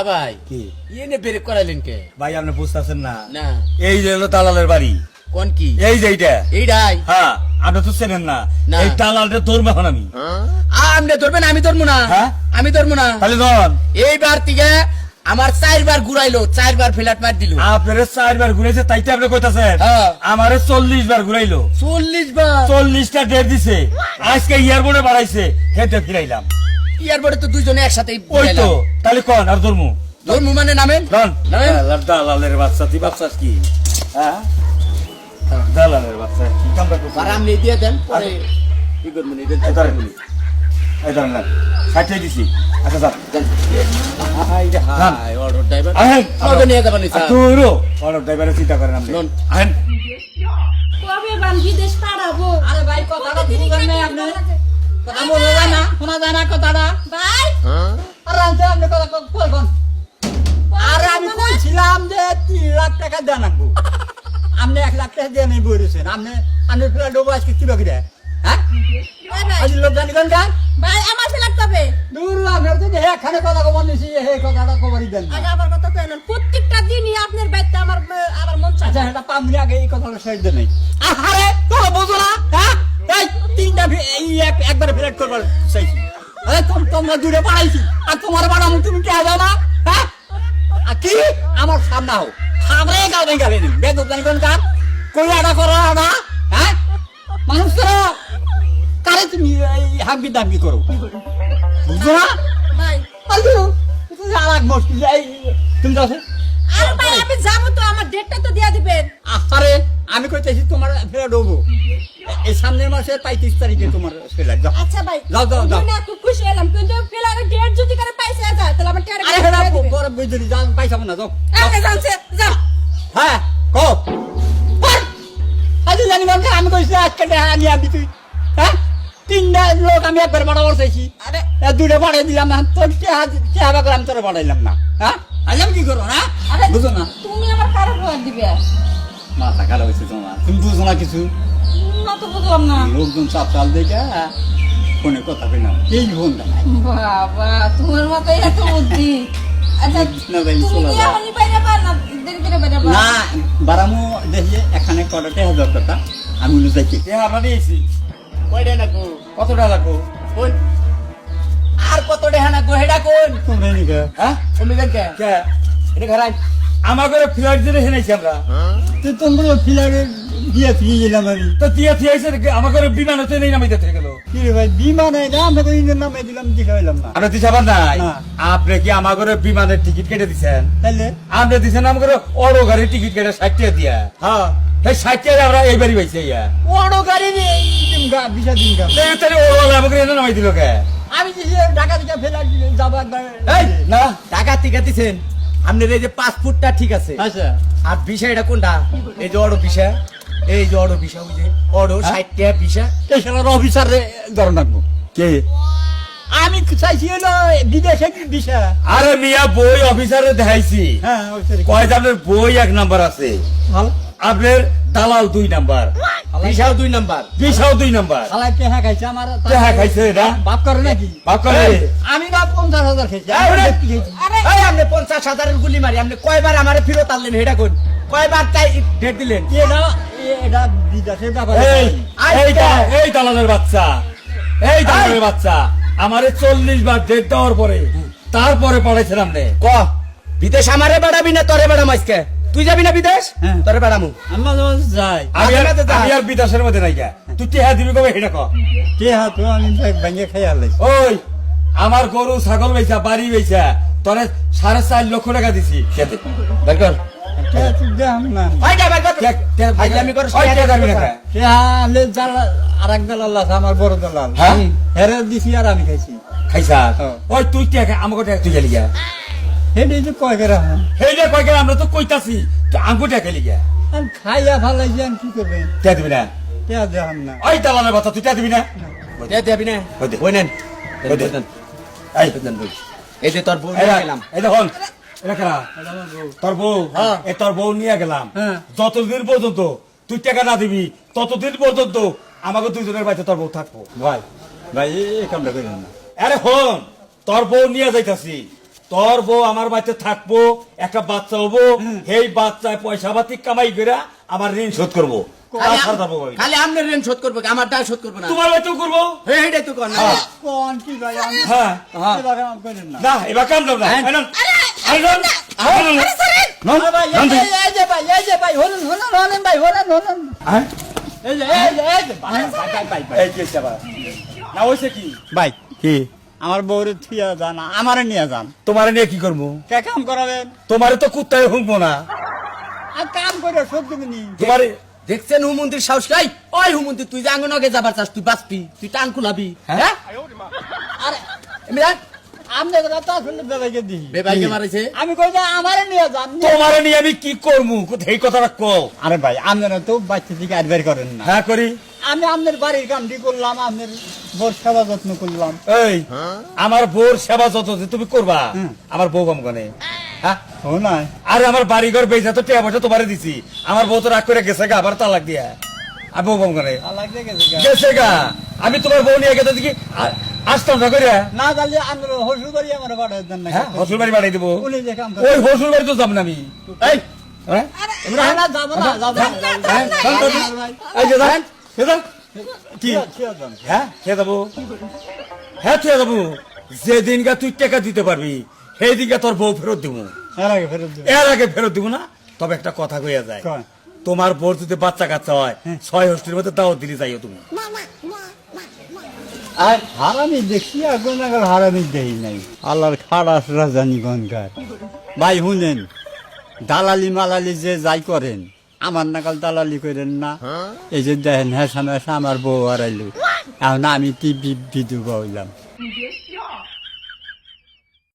ভাই কি ইয়ে ব্রেক করাইলেন কে ভাই আপনি বুঝতেছেন না না এই যে হলো দালালের বাড়ি কোন কি এই যে এইটা এইটাই হ্যাঁ আপনি তো চেনেন না না। এই দালালটা ধরবো এখন আমি আপনি ধরবেন আমি ধরবো না হ্যাঁ? আমি ধরবো না তাহলে ধর এইবার থেকে আমার 4 বার ঘুরাইলো 4 বার ফ্ল্যাট মার দিল আপনারে 4 বার ঘুরেছে তাইতে আপনি কইতাছেন হ্যাঁ। আমারে 40 বার ঘুরাইলো 40 বার 40টা ডেট দিছে আজকে এয়ারপোর্টে বাড়াইছে হেঁটে ফিরাইলাম এয়ারপোর্টে তো দুইজনে একসাথে ওই তো তাহলে কোন আর ধর্মু ধর্ম মানে নামেন ধন নামেন দালালের বাচ্চা তুই বাচ্চাস কি হ্যাঁ দালালের বাচ্চা কি কামটা করছিস আর আপনি দিয়ে দেন পরে কি করবেন এটা এই ধরেন তুমি এই ধরেন না সাইটে দিছি আচ্ছা স্যার হাই রে হাই অর্ডার ড্রাইভার আহেন কবে নিয়ে যাবেন স্যার তুইরো অর্ডার ড্রাইভারে চিন্তা করেন আপনি লোন। আহেন কবে বান বিদেশ পাঠাবো? আরে ভাই কথাটা বুঝেন নাই আপনি কথা বলা যায় না শোনা যায় না কথাটা ভাই আর আনতে আপনি কথা বলবেন আরে আমি কইছিলাম যে 3 লাখ টাকা দেন আনবো আপনি 1 লাখ টাকা দিয়ে নেই বলেছেন আপনি ফ্ল্যাট ডোবো আজকে কি বাকি দেয় হ্যাঁ ভাই ভাই আজ লোক জানি কোন গান ভাই আমার ফেলাক তবে দূর আপনার তো এখানে কথা কবার নিছি এই কথাটা কবারই দেন না। আজ আবার কথা কইলেন প্রত্যেকটা দিনই আপনার বাইতে আমার মন চায় আচ্ছা এটা পামনি আগে এই কথাটা সাইড দেন নাই আরে তো বুঝো না হ্যাঁ এই তিনটা এই একবারে ফ্ল্যাট করবার চাইছি আরে তোমরা দূরে পাড়াইছি আর তোমার বাড়ামু তুমি কে দাও না হ্যাঁ আর কি আমার সামনে হও সামনে গালে গালে নিন বেদ জানি কোন কার কই আড়া করো না হ্যাঁ মানুষ করো কারে তুমি এই হাগবি দাবি করো বুঝো না ভাই আলু তুমি আলাগ মুশকিল এই তুমি যাও আরে ভাই আমি যাবো তো আমার ডেটটা তো দিয়া দিবেন আরে আমি কইতেছি তোমার ফেরা ডোবো এই সামনের মাসের 35 তারিখে তোমার ফেরা যাও আচ্ছা ভাই যাও, যাও, যাও। আমি খুব খুশি হলাম কিন্তু ফেলার ডেট যদি করে পয়সা যায় তাহলে আমার টাকা আরে ফেরা বড় বুঝলি যাও পয়সা না যাও আরে যাচ্ছে যাও হ্যাঁ কো আজ জানি না আমি কইছি আজকে আমি আমি তুই হ্যাঁ তিনটা লোক আমি একবার বাড়া বসাইছি আরে দুটো বাড়াই দিলাম না তোর কে হবে আমি তোর বাড়াইলাম না হ্যাঁ আজ আমি কি করবো না আরে বুঝো না তুমি আমার কারো ভয় দিবে মাথা খারাপ হয়েছে তোমার তুমি বুঝো না কিছু না তো বুঝলাম না লোকজন চাপ চাল দেখে ফোনে কথা কইলাম এই ফোনটা নাই বাবা তোমার মতো এত বুদ্ধি আচ্ছা না ভাই, তুমি চলে কি যাও। এখনই বাইরে পার না দেরি করে বাইরে পার না বারামো দেখি এখানে কটাতে হাজার টাকা আমি উনি দেখি আমরা নিয়েছি কয়টা না গো কত টাকা লাগবো কোন আর কত টাকা না গো হেডা কোন তোমরা নিকে হ্যাঁ তুমি দেন কে কে এটা ঘরাই আমার ঘরে ফ্লাইট দিয়ে হেনেছি আমরা তোমরা ফিলারে দিয়ে ফিরে গেলাম আমি তো দিয়ে থিয়েছে আমার ঘরে বিমান হতে নেই নামিতে থেকে গেল কি রে ভাই বিমান না আমরা তো ইন্ডিয়ান নামে দিলাম দেখাইলাম না আপনি দিছাবার নাই না। আপনি কি আমার ঘরে বিমানের টিকিট কেটে দিছেন তাহলে আপনি দিছেন আমার ঘরে অটো গাড়ির টিকিট কেটে 60 টাকা দিয়া হ্যাঁ সেই 60 টাকা আমরা এইবারই পাইছি ইয়া ওড়ো গাড়ি দিনগা বিশা দিনগা তাহলে ওরা আমাকে এনে নামাই দিল কে আমি যে ঢাকা থেকে ফেলা যাবো একবার এই না টাকা ঠিক দিছেন আপনার এই যে পাসপোর্টটা ঠিক আছে আচ্ছা আর ভিসা এটা কোনটা এই যে অটো ভিসা এই যে অটো ভিসা ওই যে অটো 60 টাকা ভিসা এই শালার অফিসার ধরো রাখবো কে আমি চাইছি হলো বিদেশে বিশা আরে মিয়া বই অফিসারে দেখাইছি হ্যাঁ অফিসার কয় যে আপনার বই 1 নাম্বার আছে ভালো আপনার দালাল 2 নাম্বার ভিসাও 2 নাম্বার বিশাও 2 নাম্বার খালাই পেহা খাইছে আমার পেহা খাইছে না বাপ করে নাকি বাপ করে এই, আমি বাপ 50,000 খাইছি এই, আমি ওরে। কি খাইছি? আরে এই আপনি 50,000 এর গুলি মারি আপনি কয়বার আমারে ফেরত আনলেন হেডা কোন কয়বার তাই ডেট দিলেন এটা বিদেশের ব্যাপার এই এই দালালের বাচ্চা এই দালালের বাচ্চা আমারে 40 বার ডেট দেওয়ার পরে তারপরে পড়াইছিলাম নে ক বিদেশ আমারে বাড়াবি না তোরে বাড়াম আজকে তুই যাবি না বিদেশ হ্যাঁ। তোরে বাড়ামু আমি মাঝে মাঝে যাই আমি আর বিদেশের মধ্যে নাই গা তুই টেহা দিবি কবে হেটা ক পেহা তো আমি ভেঙে খাই আলাইছি ওই আমার গরু ছাগল বেচা বাড়ি বেচা তোরে 4.5 লক্ষ টাকা দিছি খেতে বের কর পেহা তো দেখাম না ওই যা বের কর ফাইজলামি করছ ওই টাকা দিবি না কে? পেহা আলে জাল আর এক দালাল আছে আমার বড় দালাল হ্যাঁ? হেরে দিছি আর আমি খাইছি খাইছা হ্যাঁ। ওই তুই টাকা আমাকে টাকা তুই গেলি গা হেডে যে কয় করে সেই যে কয় আমরা তো কইতাছি তুই আমাকে টাকা গেলি গা আমি খাইয়া ভালাইছি আমি কি করবেন টাকা দিবি না পেহা দেখাম না ওই দালালের বাচ্চা তুই টাকা দিবি না দে দেবি না ওই দে। ওই নেন ওই দে। এই দেন বই এই যে তোর বউ এই নিয়ে দেখ, গেলাম এই দেখুন এটা খেলা তোর বউ হ্যাঁ। এই তোর বউ নিয়ে গেলাম হ্যাঁ। যতদিন পর্যন্ত তুই টাকা না দিবি ততদিন পর্যন্ত আমাকে দুইজনের বাড়িতে তোর বউ থাকবো ভাই ভাই এই কামটা করেন না আরে হন তোর বউ নিয়ে যাইতাছি তোর বউ আমার বাড়িতে থাকবো, একটা বাচ্চা হবো, এই বাচ্চায় পয়সা পাতি কামাই করে আমার ঋণ শোধ করবো। খালি তাছাড়া তার বউ হবে না। খালি আপনার ঋণ শোধ করবো, আমার টাকা শোধ করবো না। তোমার বাড়িতেও করবো। এইটাই তো কর না। কোন কি ভাই আমি হ্যাঁ এবার কাম করেন না না এবার কাম দাও না। হ্যাঁ। এই নাও। আরে নাও। আরে নাও। আরে ভাই এই যে ভাই হলেন ভাই হলেন হ্যাঁ? এই যে ভাই এই কি হচ্ছে আবার? না হয়েছে কি? ভাই কি আমার বউরে থিয়া যান আমারে নিয়ে যান তোমার নিয়ে কি করবো? কে কাম করাবেন তোমারে তো কুত্তায় হুঁকবো না। আর কাম করে সব দিবনি তোমারে দেখছেন হুমন্দির সাহস নাই? ওই হুমন্দি তুই যে আঙ্গনকে যাবার চাস, তুই বাঁচবি, তুই টান খুলাবি। হ্যাঁ আরে এমনি রাখ। আপনি কথা তো আসলে বেবাইকে দিই বেবাইকে মারিছে। আমি কই যে আমারে নিয়ে যান তোমারে নিয়ে আমি কি করবো? এই কথাটা কও। আরে ভাই আপনারা তো বাচ্চা থেকে অ্যাডভাইস করেন না হ্যাঁ করি। আমি আপনার বাড়ির কামটি করলাম আপনার বর সেবা যত্ন করলাম এই আমার বউর সেবা যত যে তুমি করবা, আমার বউ কম কনে? হ্যাঁ? ও না আরে আমার বাড়ি ঘর বেচা তো টিয়া পয়সা তোমারে দিছি, আমার বউ তো রাগ করে গেছে গা, আবার তালাক দিয়া। আর বউ কম কনে? লাগতে গেছে গা। গেছে গা। আমি তোমার বউ নিয়ে গেছে দেখি আসতাম না করে। না তাহলে আপনার হসুর বাড়ি আমার পাঠাই দেন না হ্যাঁ হসুর বাড়ি বাড়াই দেবো। উনি যে কাম ওই হসুর বাড়ি তো যাব না আমি। এই হ্যাঁ? না না যাবো না যাবো না হ্যাঁ? এই যে যান, এ যান। কি? যান হ্যাঁ খেয়ে যাবো। হ্যাঁ খেয়ে যাবো। যেদিন গা তুই টাকা দিতে পারবি সেই দিনকে তোর বউ ফেরত দিব। এর আগে ফেরত দেব এর আগে ফেরত দিব না। তবে একটা কথা কইয়া যায়, কয়। তোমার বউর যদি বাচ্চা কাচ্চা হয় 6 হোস্টেলের মধ্যে দাওয়াত দিলে যাইও তুমি। আর হারামি দেখি এখন আগে হারামি দেই নাই আল্লাহর খারাস রাজানি গনকার ভাই শুনেন দালালি মালালি যে যাই করেন আমার নাকাল দালালি করেন না এই যে দেখেন হ্যাঁ আমার বউ হারাইলো এখন আমি কি বিধু হইলাম